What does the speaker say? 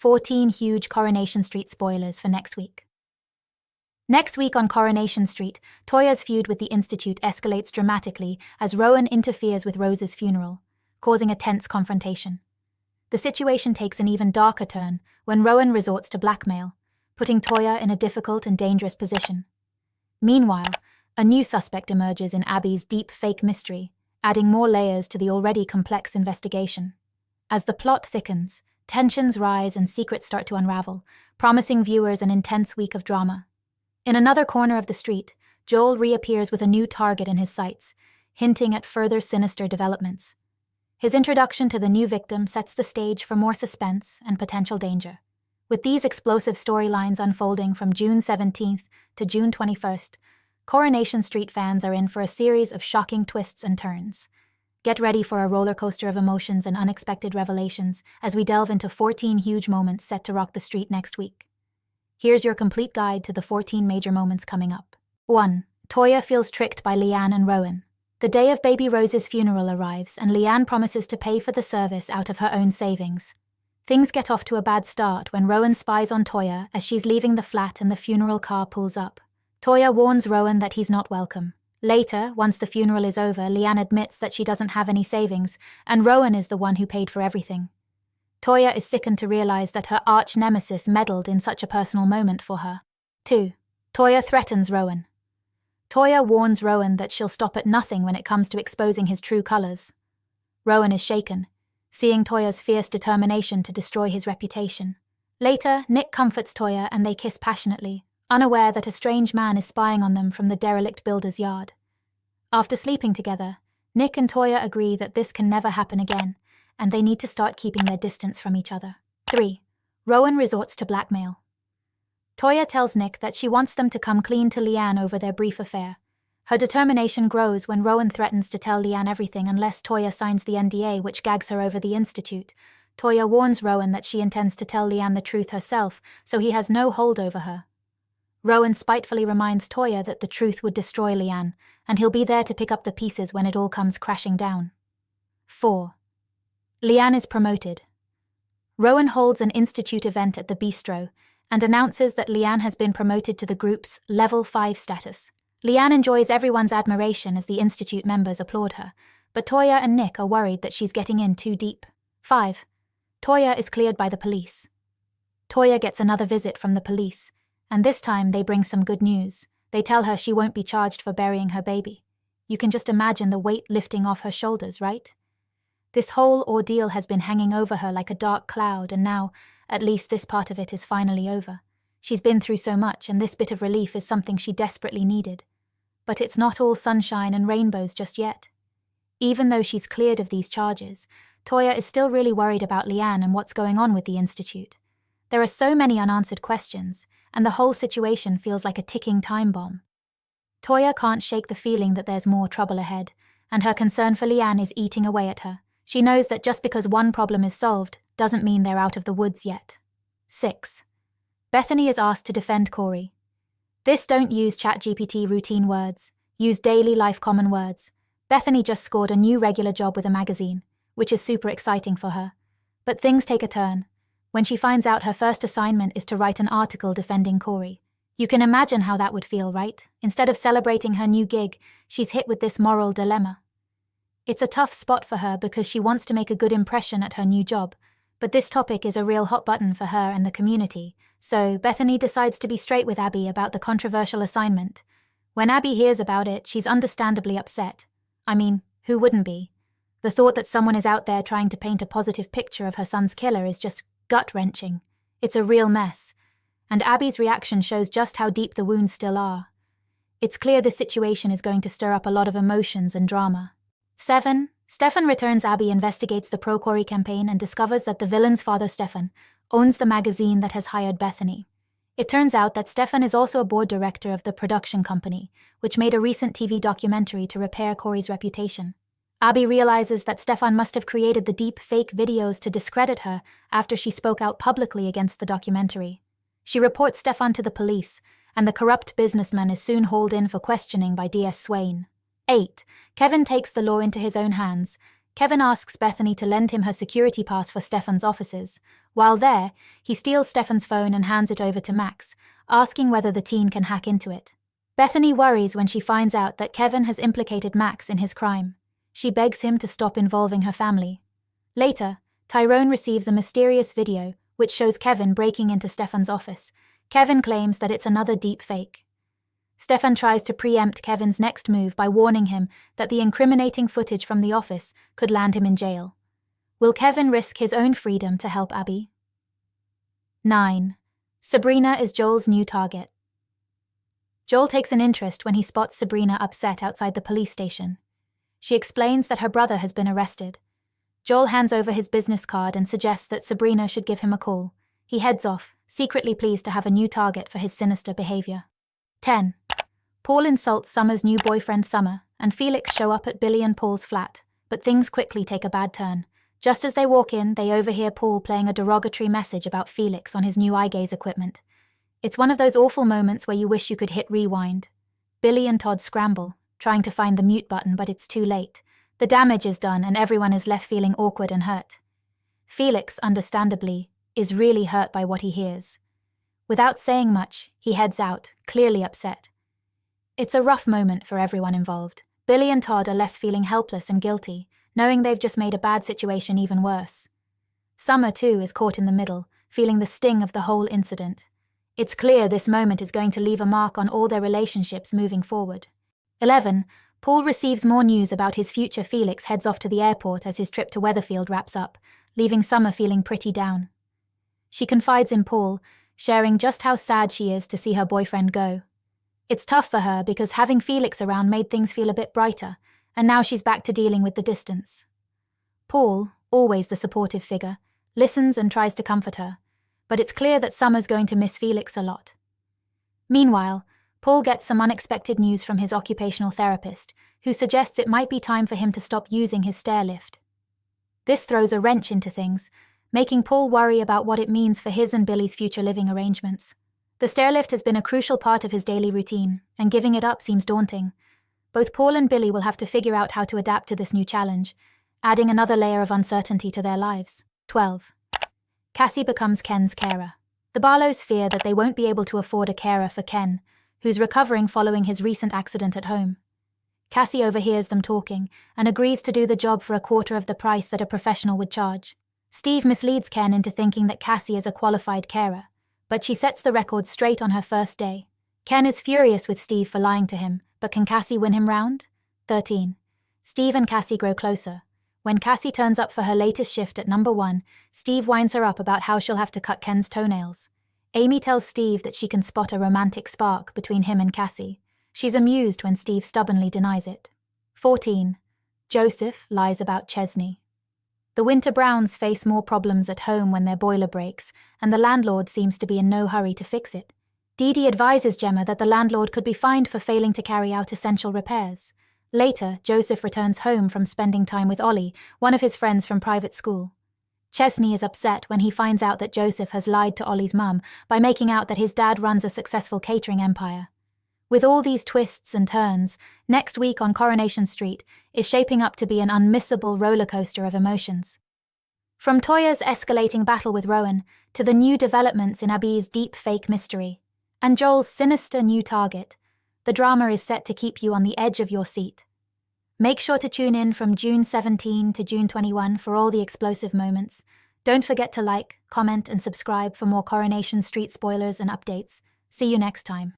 14 huge Coronation Street spoilers for next week. Next week on Coronation Street, Toyah's feud with the Institute escalates dramatically as Rowan interferes with Rose's funeral, causing a tense confrontation. The situation takes an even darker turn when Rowan resorts to blackmail, putting Toyah in a difficult and dangerous position. Meanwhile, a new suspect emerges in Abby's deep fake mystery, adding more layers to the already complex investigation. As the plot thickens, tensions rise and secrets start to unravel, promising viewers an intense week of drama. In another corner of the street, Joel reappears with a new target in his sights, hinting at further sinister developments. His introduction to the new victim sets the stage for more suspense and potential danger. With these explosive storylines unfolding from June 17th to June 21st, Coronation Street fans are in for a series of shocking twists and turns. Get ready for a rollercoaster of emotions and unexpected revelations as we delve into 14 huge moments set to rock the street next week. Here's your complete guide to the 14 major moments coming up. 1. Toyah feels tricked by Leanne and Rowan. The day of baby Rose's funeral arrives and Leanne promises to pay for the service out of her own savings. Things get off to a bad start when Rowan spies on Toyah as she's leaving the flat and the funeral car pulls up. Toyah warns Rowan that he's not welcome. Later, once the funeral is over, Leanne admits that she doesn't have any savings, and Rowan is the one who paid for everything. Toyah is sickened to realize that her arch-nemesis meddled in such a personal moment for her. 2. Toyah threatens Rowan. Toyah warns Rowan that she'll stop at nothing when it comes to exposing his true colors. Rowan is shaken, seeing Toyah's fierce determination to destroy his reputation. Later, Nick comforts Toyah and they kiss passionately, unaware that a strange man is spying on them from the derelict builder's yard. After sleeping together, Nick and Toyah agree that this can never happen again, and they need to start keeping their distance from each other. 3. Rowan resorts to blackmail. Toyah tells Nick that she wants them to come clean to Leanne over their brief affair. Her determination grows when Rowan threatens to tell Leanne everything unless Toyah signs the NDA which gags her over the Institute. Toyah warns Rowan that she intends to tell Leanne the truth herself, so he has no hold over her. Rowan spitefully reminds Toyah that the truth would destroy Leanne, and he'll be there to pick up the pieces when it all comes crashing down. 4. Leanne is promoted. Rowan holds an Institute event at the bistro and announces that Leanne has been promoted to the group's Level 5 status. Leanne enjoys everyone's admiration as the Institute members applaud her, but Toyah and Nick are worried that she's getting in too deep. 5. Toyah is cleared by the police. Toyah gets another visit from the police, and this time they bring some good news. They tell her she won't be charged for burying her baby. You can just imagine the weight lifting off her shoulders, right? This whole ordeal has been hanging over her like a dark cloud, and now, at least this part of it is finally over. She's been through so much, and this bit of relief is something she desperately needed. But it's not all sunshine and rainbows just yet. Even though she's cleared of these charges, Toyah is still really worried about Leanne and what's going on with the Institute. There are so many unanswered questions, and the whole situation feels like a ticking time bomb. Toyah can't shake the feeling that there's more trouble ahead, and her concern for Leanne is eating away at her. She knows that just because one problem is solved doesn't mean they're out of the woods yet. 6. Bethany is asked to defend Corrie. This don't use ChatGPT routine words, use daily life common words. Bethany just scored a new regular job with a magazine, which is super exciting for her. But things take a turn when she finds out her first assignment is to write an article defending Corrie. You can imagine how that would feel, right? Instead of celebrating her new gig, she's hit with this moral dilemma. It's a tough spot for her because she wants to make a good impression at her new job, but this topic is a real hot button for her and the community, so Bethany decides to be straight with Abby about the controversial assignment. When Abby hears about it, she's understandably upset. I mean, who wouldn't be? The thought that someone is out there trying to paint a positive picture of her son's killer is just gut-wrenching. It's a real mess, and Abby's reaction shows just how deep the wounds still are. It's clear this situation is going to stir up a lot of emotions and drama. 7. Stefan returns. Abby investigates the pro-Corrie campaign and discovers that the villain's father, Stefan, owns the magazine that has hired Bethany. It turns out that Stefan is also a board director of the production company, which made a recent TV documentary to repair Corrie's reputation. Abby realizes that Stefan must have created the deep fake videos to discredit her after she spoke out publicly against the documentary. She reports Stefan to the police, and the corrupt businessman is soon hauled in for questioning by DS Swain. 8. Kevin takes the law into his own hands. Kevin asks Bethany to lend him her security pass for Stefan's offices, While there, he steals Stefan's phone and hands it over to Max, asking whether the teen can hack into it. Bethany worries when she finds out that Kevin has implicated Max in his crime. She begs him to stop involving her family. Later, Tyrone receives a mysterious video which shows Kevin breaking into Stefan's office. Kevin claims that it's another deep fake. Stefan tries to preempt Kevin's next move by warning him that the incriminating footage from the office could land him in jail. Will Kevin risk his own freedom to help Abby? 9. Sabrina is Joel's new target. Joel takes an interest when he spots Sabrina upset outside the police station. She explains that her brother has been arrested. Joel hands over his business card and suggests that Sabrina should give him a call. He heads off, secretly pleased to have a new target for his sinister behavior. 10. Paul insults Summer's new boyfriend Summer, and Felix show up at Billy and Paul's flat, but things quickly take a bad turn. Just as they walk in, they overhear Paul playing a derogatory message about Felix on his new eye gaze equipment. It's one of those awful moments where you wish you could hit rewind. Billy and Todd scramble, trying to find the mute button, but it's too late. The damage is done and everyone is left feeling awkward and hurt. Felix, understandably, is really hurt by what he hears. Without saying much, he heads out, clearly upset. It's a rough moment for everyone involved. Billy and Todd are left feeling helpless and guilty, knowing they've just made a bad situation even worse. Summer, too, is caught in the middle, feeling the sting of the whole incident. It's clear this moment is going to leave a mark on all their relationships moving forward. 11. Paul receives more news about his future. Felix heads off to the airport as his trip to Weatherfield wraps up, leaving Summer feeling pretty down. She confides in Paul, sharing just how sad she is to see her boyfriend go. It's tough for her because having Felix around made things feel a bit brighter, and now she's back to dealing with the distance. Paul, always the supportive figure, listens and tries to comfort her, but it's clear that Summer's going to miss Felix a lot. Meanwhile, Paul gets some unexpected news from his occupational therapist, who suggests it might be time for him to stop using his stair lift. This throws a wrench into things, making Paul worry about what it means for his and Billy's future living arrangements. The stairlift has been a crucial part of his daily routine, and giving it up seems daunting. Both Paul and Billy will have to figure out how to adapt to this new challenge, adding another layer of uncertainty to their lives. 12. Cassie becomes Ken's carer. The Barlows fear that they won't be able to afford a carer for Ken, who's recovering following his recent accident at home. Cassie overhears them talking and agrees to do the job for a quarter of the price that a professional would charge. Steve misleads Ken into thinking that Cassie is a qualified carer, but she sets the record straight on her first day. Ken is furious with Steve for lying to him, but can Cassie win him round? 13. Steve and Cassie grow closer. When Cassie turns up for her latest shift at number 1, Steve winds her up about how she'll have to cut Ken's toenails. Amy tells Steve that she can spot a romantic spark between him and Cassie. She's amused when Steve stubbornly denies it. 14. Joseph lies about Chesney. The Winter Browns face more problems at home when their boiler breaks, and the landlord seems to be in no hurry to fix it. Dee Dee advises Gemma that the landlord could be fined for failing to carry out essential repairs. Later, Joseph returns home from spending time with Ollie, one of his friends from private school. Chesney is upset when he finds out that Joseph has lied to Ollie's mum by making out that his dad runs a successful catering empire. With all these twists and turns, next week on Coronation Street is shaping up to be an unmissable rollercoaster of emotions. From Toyah's escalating battle with Rowan to the new developments in Abby's deep fake mystery, and Joel's sinister new target, the drama is set to keep you on the edge of your seat. Make sure to tune in from June 17 to June 21 for all the explosive moments. Don't forget to like, comment, and subscribe for more Coronation Street spoilers and updates. See you next time.